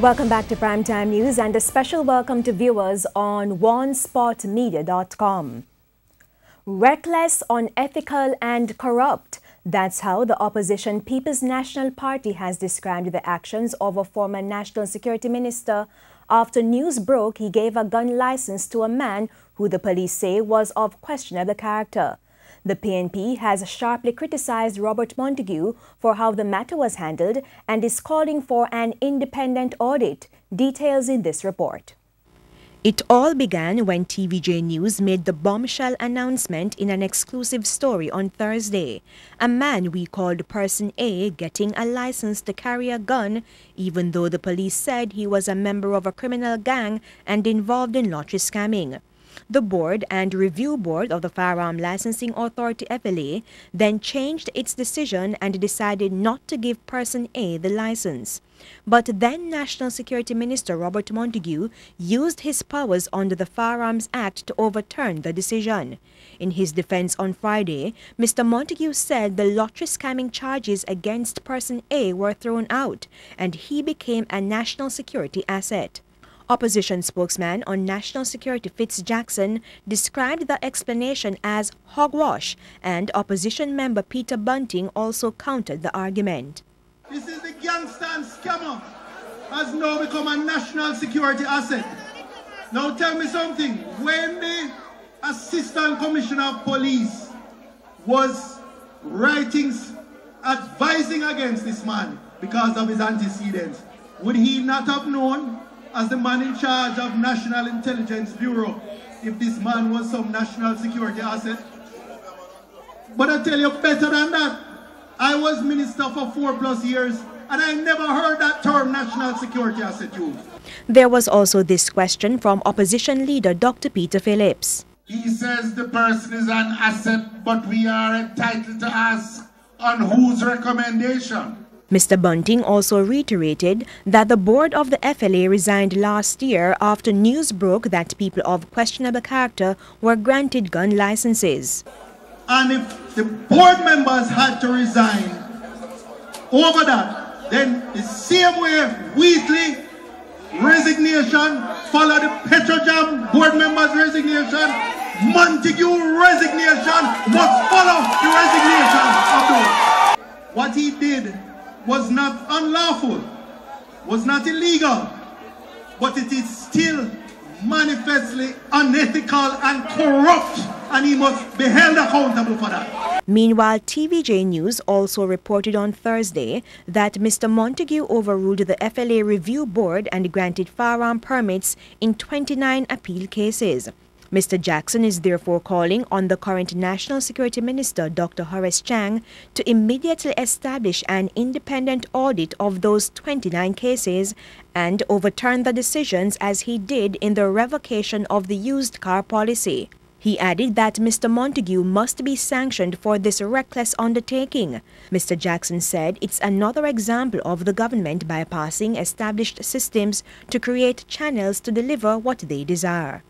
Welcome back to Primetime News and a special welcome to viewers on onespotmedia.com. Reckless, unethical and corrupt. That's how the opposition People's National Party has described the actions of a former National Security Minister after news broke he gave a gun license to a man who the police say was of questionable character. The PNP has sharply criticized Robert Montague for how the matter was handled and is calling for an independent audit. Details in this report. It all began when TVJ News made the bombshell announcement in an exclusive story on Thursday. A man we called Person A getting a license to carry a gun, even though the police said he was a member of a criminal gang and involved in lottery scamming. The Board and Review Board of the Firearm Licensing Authority FLA then changed its decision and decided not to give Person A the license. But then National Security Minister Robert Montague used his powers under the Firearms Act to overturn the decision. In his defense on Friday, Mr. Montague said the lottery scamming charges against Person A were thrown out and he became a national security asset. Opposition spokesman on national security Fitz Jackson described the explanation as hogwash, and opposition member Peter Bunting also countered the argument. This is the gangster and scammer has now become a national security asset. Now tell me something, when the Assistant Commissioner of Police was writing, advising against this man because of his antecedents, would he not have known, as the man in charge of National Intelligence Bureau, if this man was some national security asset? But I tell you better than that. I was minister for 4+ years and I never heard that term national security asset used. There was also this question from opposition leader Dr. Peter Phillips. He says the person is an asset, but we are entitled to ask on whose recommendation. Mr. Bunting also reiterated that the board of the FLA resigned last year after news broke that people of questionable character were granted gun licenses. And if the board members had to resign over that, then the same way Wheatley resignation followed the Petrojam board members' resignation, Montague resignation must follow the resignation of those. What he did was not unlawful, was not illegal, but it is still manifestly unethical and corrupt, and he must be held accountable for that. Meanwhile, TVJ News also reported on Thursday that Mr. Montague overruled the FLA Review Board and granted firearm permits in 29 appeal cases. Mr. Jackson is therefore calling on the current National Security Minister, Dr. Horace Chang, to immediately establish an independent audit of those 29 cases and overturn the decisions as he did in the revocation of the used car policy. He added that Mr. Montague must be sanctioned for this reckless undertaking. Mr. Jackson said it's another example of the government bypassing established systems to create channels to deliver what they desire.